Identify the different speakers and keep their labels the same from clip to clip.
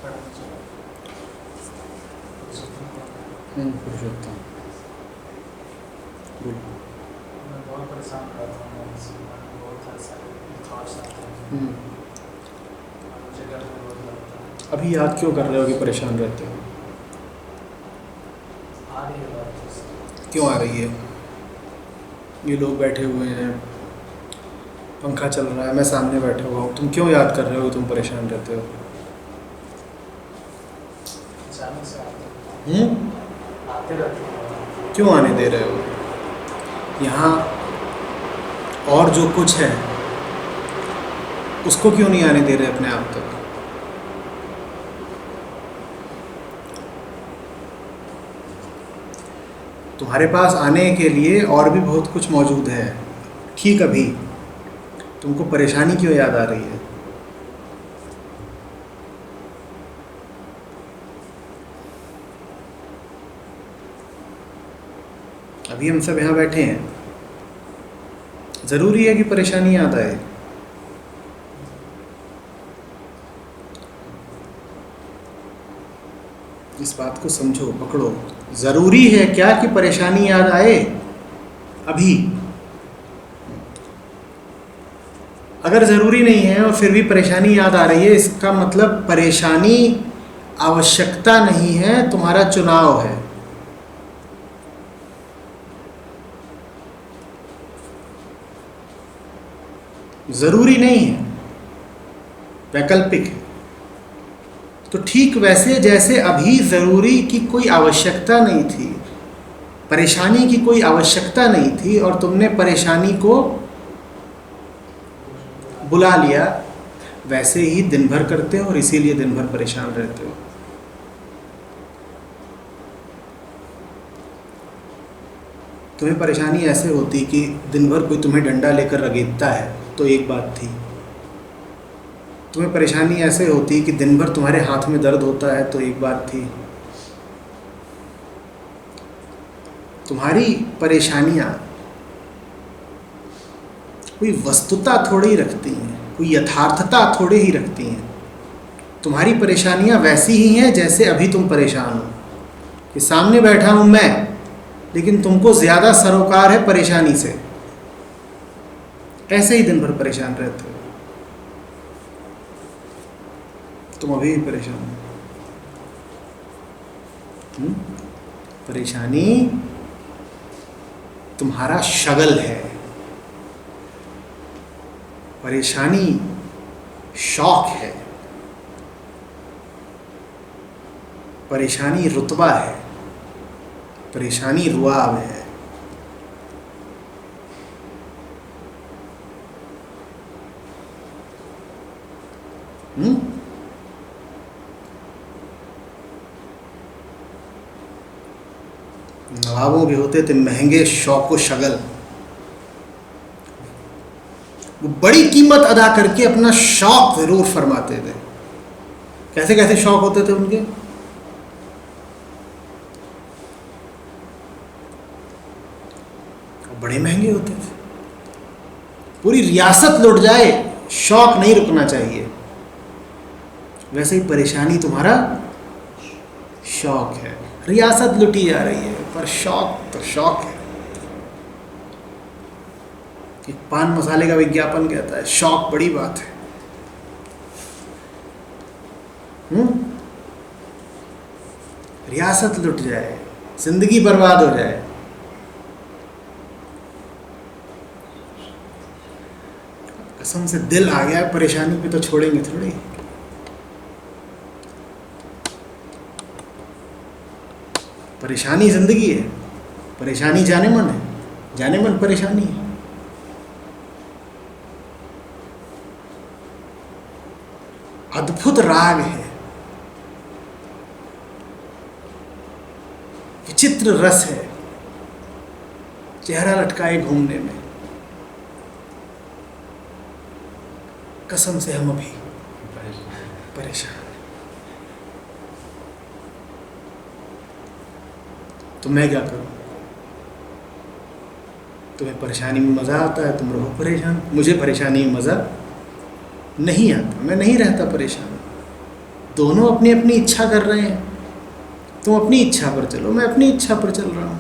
Speaker 1: पुरुषोत्तम बिल्कुल।
Speaker 2: मैं बहुत परेशान रहता हूँ, बहुत सारे थॉट्स आते हैं, मुझे डर बहुत लगता है।
Speaker 1: अभी याद क्यों कर रहे हो कि परेशान रहते हो?
Speaker 2: आ रही है बात,
Speaker 1: क्यों आ रही है? ये लोग बैठे हुए हैं, पंखा चल रहा है, मैं सामने बैठा हुआ हूँ, तुम क्यों याद कर रहे हो कि तुम परेशान रहते हो?
Speaker 2: अचानक से आते हैं, आते रहते हैं।
Speaker 1: क्यों आने दे रहे हो? यहाँ और जो कुछ है उसको क्यों नहीं आने दे रहे अपने आप तक? तुम्हारे पास आने के लिए और भी बहुत कुछ मौजूद है, ठीक। अभी तुमको परेशानी क्यों याद आ रही है? अभी हम सब यहाँ बैठे हैं, ज़रूरी है कि परेशानी याद आए? इस बात को समझो, पकड़ो। ज़रूरी है क्या कि परेशानी याद आए? अभी अगर ज़रूरी नहीं है और फिर भी परेशानी याद आ रही है, इसका मतलब परेशानी आवश्यकता नहीं है, तुम्हारा चुनाव है। ज़रूरी नहीं है, वैकल्पिक है। तो ठीक वैसे जैसे अभी ज़रूरी की कोई आवश्यकता नहीं थी, परेशानी की कोई आवश्यकता नहीं थी, और तुमने परेशानी को बुला लिया, वैसे ही दिन भर करते हो और इसीलिए दिन भर परेशान रहते हो। तुम्हें परेशानी ऐसे होती कि दिन भर कोई तुम्हें डंडा लेकर रगेदता है तो एक बात थी। तुम्हें परेशानी ऐसे होती कि दिन भर तुम्हारे हाथ में दर्द होता है तो एक बात थी। तुम्हारी परेशानियाँ कोई वस्तुता थोड़ी ही रखती हैं, कोई यथार्थता थोड़ी ही रखती हैं। तुम्हारी परेशानियाँ वैसी ही हैं जैसे अभी तुम परेशान हो, कि सामने बैठा हूँ मैं, लेकिन तुमको ज़्यादा सरोकार है परेशानी से, ऐसे ही दिन भर परेशान रहते हो। तुम अभी भी परेशान हो। परेशानी तुम्हारा शगल है, परेशानी शौक है, परेशानी रुतबा है, परेशानी रुआब है। नवाबों के होते थे महंगे शौक व शगल, वो बड़ी कीमत अदा करके अपना शौक जरूर फरमाते थे। कैसे कैसे शौक होते थे उनके? बड़े महंगे होते थे, पूरी रियासत लुट जाए शौक नहीं रुकना चाहिए। वैसे ही परेशानी तुम्हारा शौक है, रियासत लुटी जा रही है पर शौक तो शौक है। कि पान मसाले का विज्ञापन कहता है शौक बड़ी बात है। रियासत लुट जाए, जिंदगी बर्बाद हो जाए, कसम से दिल आ गया परेशानी पे तो छोड़ेंगे थोड़ी। परेशानी जिंदगी है, परेशानी जाने मन है, जाने मन परेशानी है। अद्भुत राग है, विचित्र रस है, चेहरा लटकाए घूमने में। कसम से हम अभी परेशान हैं। तो मैं क्या करूं? तुम्हें परेशानी में मज़ा आता है, तुम रहो परेशान। मुझे परेशानी में मज़ा नहीं आता, मैं नहीं रहता परेशान। दोनों अपनी अपनी इच्छा कर रहे हैं। तुम अपनी इच्छा पर चलो, मैं अपनी इच्छा पर चल रहा हूँ।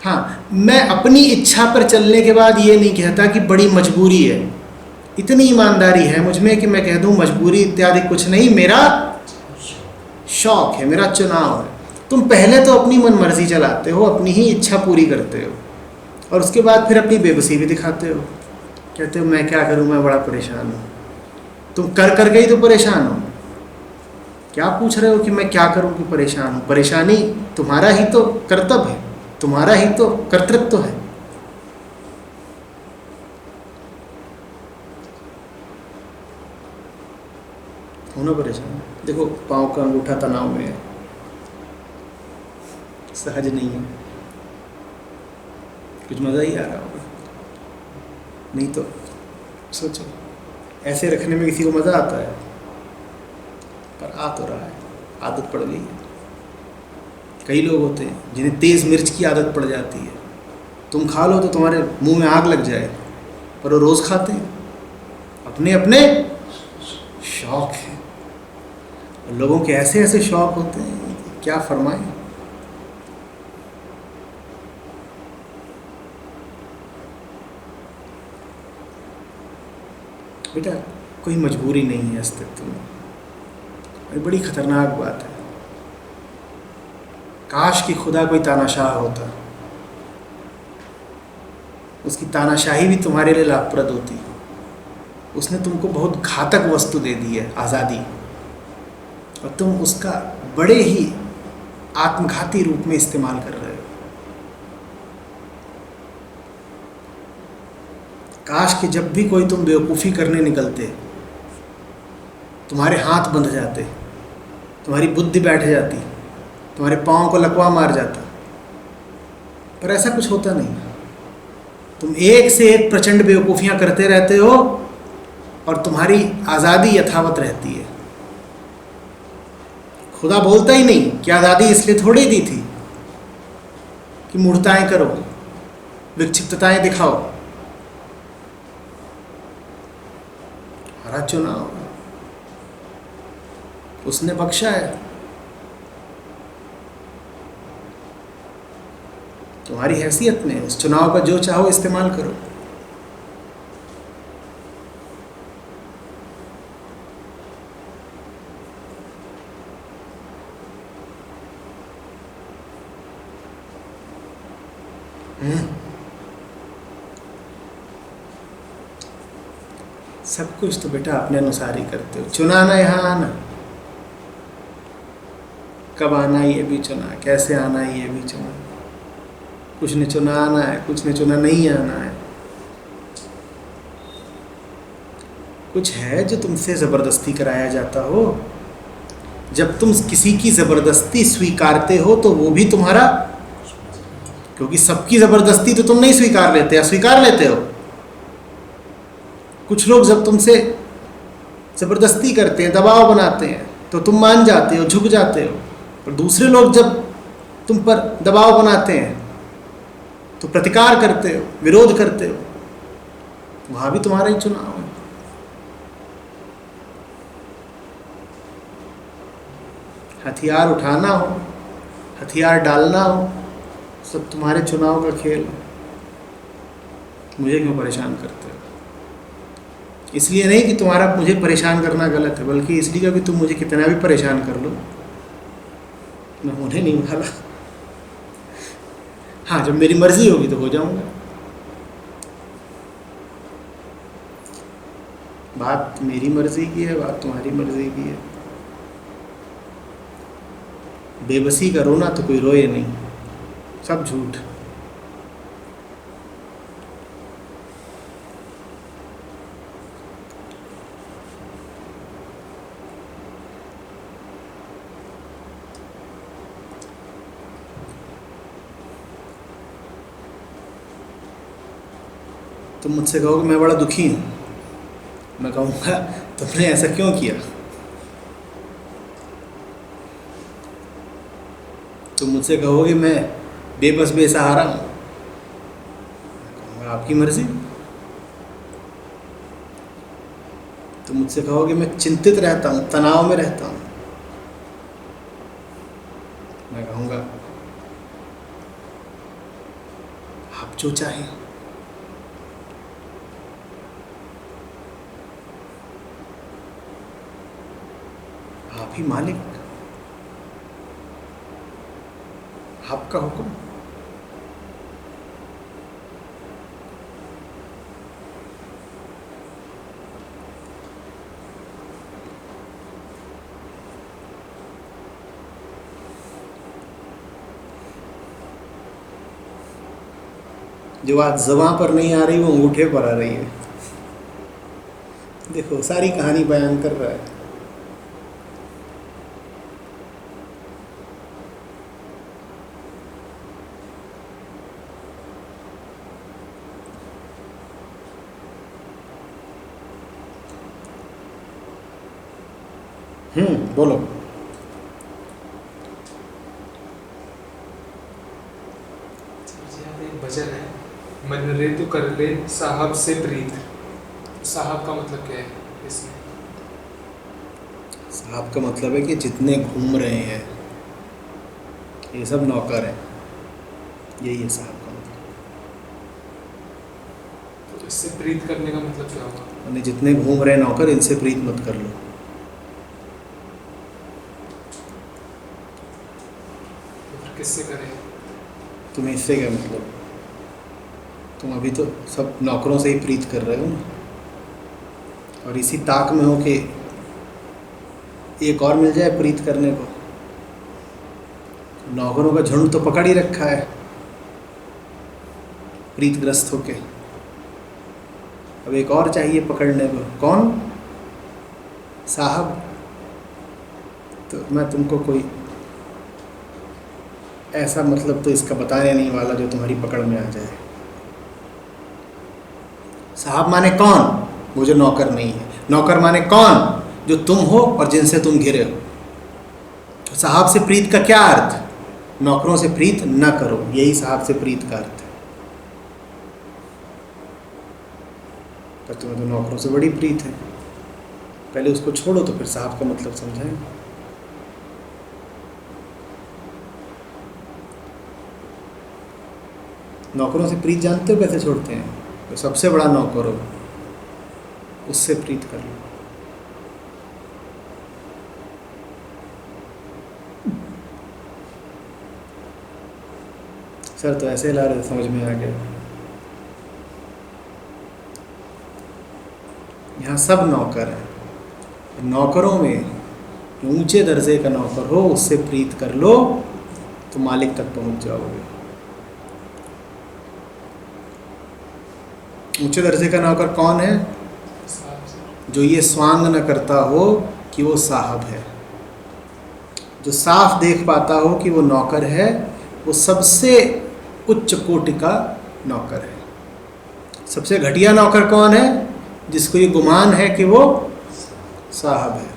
Speaker 1: हाँ, मैं अपनी इच्छा पर चलने के बाद ये नहीं कहता कि बड़ी मजबूरी है। इतनी ईमानदारी है मुझ में कि मैं कह दूँ मजबूरी इत्यादि कुछ नहीं, मेरा शौक है, मेरा चुनाव है। तुम पहले तो अपनी मन मर्जी चलाते हो, अपनी ही इच्छा पूरी करते हो, और उसके बाद फिर अपनी बेबसी भी दिखाते हो। कहते हो मैं क्या करूं, मैं बड़ा परेशान हूं। तुम कर करके ही तो परेशान हो। क्या पूछ रहे हो कि मैं क्या करूं कि परेशान हूं? परेशानी तुम्हारा ही तो कर्तव्य है, तुम्हारा ही तो कर्तृत्व है। हो ना परेशान? देखो पाँव का अंगूठा तनाव में है, सहज नहीं है। कुछ मज़ा ही आ रहा होगा, नहीं तो सोचो ऐसे रखने में किसी को मज़ा आता है? पर आ तो रहा है, आदत पड़ गई है। कई लोग होते हैं जिन्हें तेज़ मिर्च की आदत पड़ जाती है। तुम खा लो तो तुम्हारे मुंह में आग लग जाए, पर वो रोज़ खाते हैं। अपने अपने शौक हैं। लोगों के ऐसे ऐसे शौक होते हैं, क्या फरमाएं। बेटा कोई मजबूरी नहीं है अस्तित्व में, ये बड़ी खतरनाक बात है। काश कि खुदा कोई तानाशाह होता, उसकी तानाशाही भी तुम्हारे लिए लाभप्रद होती। उसने तुमको बहुत घातक वस्तु दे दी है, आज़ादी, और तुम उसका बड़े ही आत्मघाती रूप में इस्तेमाल कर रहे हो। काश कि जब भी कोई तुम बेवकूफ़ी करने निकलते, तुम्हारे हाथ बंध जाते, तुम्हारी बुद्धि बैठ जाती, तुम्हारे पाँव को लकवा मार जाता। पर ऐसा कुछ होता नहीं। तुम एक से एक प्रचंड बेवकूफ़ियाँ करते रहते हो और तुम्हारी आज़ादी यथावत रहती है। खुदा बोलता ही नहीं कि आज़ादी इसलिए थोड़ी दी थी कि मूर्खताएं करो, विक्षिप्तताएं दिखाओ। हमारा चुनाव उसने बख्शा है। तुम्हारी हैसियत में उस चुनाव का जो चाहो इस्तेमाल करो। सब कुछ तो बेटा अपने अनुसार ही करते हो। चुना ना यहाँ आना, कब आना ये भी चुना, कैसे आना ये भी चुना। कुछ ने चुना आना है, कुछ ने चुना नहीं आना है। कुछ है जो तुमसे ज़बरदस्ती कराया जाता हो। जब तुम किसी की ज़बरदस्ती स्वीकारते हो तो वो भी तुम्हारा, क्योंकि सबकी ज़बरदस्ती तो तुम नहीं स्वीकार लेते, अस्वीकार लेते हो। कुछ लोग जब तुमसे ज़बरदस्ती करते हैं, दबाव बनाते हैं, तो तुम मान जाते हो, झुक जाते हो। और दूसरे लोग जब तुम पर दबाव बनाते हैं तो प्रतिकार करते हो, विरोध करते हो। वहाँ भी तुम्हारा ही चुनाव है। हथियार उठाना हो, हथियार डालना हो, सब तुम्हारे चुनाव का खेल है। मुझे क्यों परेशान करते हो? इसलिए नहीं कि तुम्हारा मुझे परेशान करना गलत है, बल्कि इसलिए कि तुम मुझे कितना भी परेशान कर लो, मैं होने नहीं वाला। हाँ, जब मेरी मर्जी होगी तो हो जाऊंगा। बात मेरी मर्जी की है, बात तुम्हारी मर्जी की है। बेबसी करो ना तो कोई रोए नहीं, सब झूठ। तुम मुझसे कहोगे मैं बड़ा दुखी हूँ, मैं कहूँगा तुमने ऐसा क्यों किया। तुम मुझसे कहोगे मैं बेबस बेसहारा हूँ, मैं कहूँगा आपकी मर्जी। तो मुझसे कहोगे मैं चिंतित रहता हूँ, तनाव में रहता हूँ। मैं कहूँगा आप जो चाहें। आप ही मालिक, आपका हुक्म। जो आज ज़बां पर नहीं आ रही वो अंगूठे पर आ रही है। देखो सारी कहानी बयान कर रहा है। बोलो।
Speaker 2: एक भजन है, मन रे तू कर ले साहब से प्रीत। साहब का मतलब क्या है इसमें?
Speaker 1: साहब का मतलब है कि जितने घूम रहे हैं ये सब नौकर हैं, यही है साहब का मतलब।
Speaker 2: तो इससे प्रीत करने का मतलब क्या हुआ?
Speaker 1: यानी जितने घूम रहे हैं नौकर, इनसे प्रीत मत कर लो।
Speaker 2: तो फिर किससे करें?
Speaker 1: तुम्हें इससे क्या मतलब? तुम अभी तो सब नौकरों से ही प्रीत कर रहे हो ना, और इसी ताक में हो कि एक और मिल जाए प्रीत करने को। नौकरों का झुंड तो पकड़ ही रखा है प्रीतग्रस्त होके, अब एक और चाहिए पकड़ने को। कौन? साहब। तो मैं तुमको कोई ऐसा मतलब तो इसका बताने नहीं वाला जो तुम्हारी पकड़ में आ जाए। साहब माने कौन? वो जो नौकर नहीं है। नौकर माने कौन? जो तुम हो और जिनसे तुम घिरे हो। साहब से प्रीत का क्या अर्थ? नौकरों से प्रीत न करो, यही साहब से प्रीत का अर्थ है। पर तुम्हें तो नौकरों से बड़ी प्रीत है, पहले उसको छोड़ो तो फिर साहब का मतलब समझाएं। नौकरों से प्रीत जानते हो कैसे छोड़ते हैं? तो सबसे बड़ा नौकर हो उससे प्रीत कर लो। सर तो ऐसे ला रहे, समझ में आ गया। यहाँ सब नौकर हैं। नौकरों में ऊंचे दर्जे का नौकर हो उससे प्रीत कर लो तो मालिक तक पहुंच जाओगे। ऊंचे दर्जे का नौकर कौन है? जो ये स्वांग न करता हो कि वो साहब है, जो साफ देख पाता हो कि वो नौकर है, वो सबसे उच्च कोटि का नौकर है। सबसे घटिया नौकर कौन है? जिसको ये गुमान है कि वो साहब है।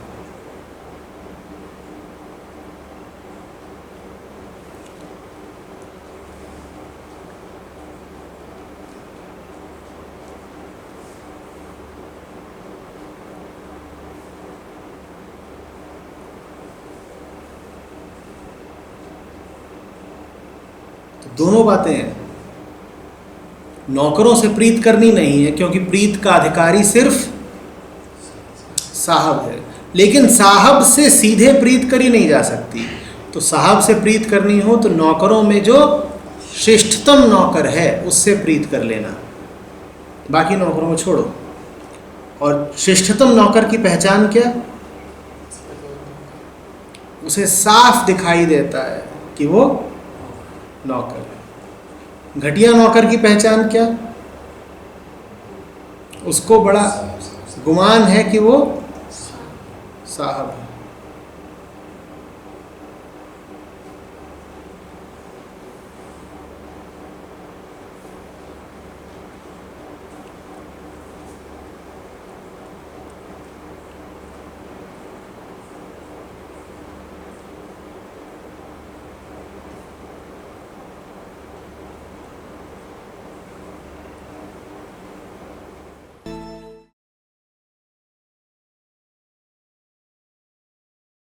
Speaker 1: दोनों बातें हैं। नौकरों से प्रीत करनी नहीं है क्योंकि प्रीत का अधिकारी सिर्फ साहब है, लेकिन साहब से सीधे प्रीत करी नहीं जा सकती। तो साहब से प्रीत करनी हो तो नौकरों में जो श्रेष्ठतम नौकर है उससे प्रीत कर लेना, बाकी नौकरों को छोड़ो। और श्रेष्ठतम नौकर की पहचान क्या? उसे साफ दिखाई देता है कि वो नौकर है। घटिया नौकर की पहचान क्या? उसको बड़ा गुमान है कि वो साहब है।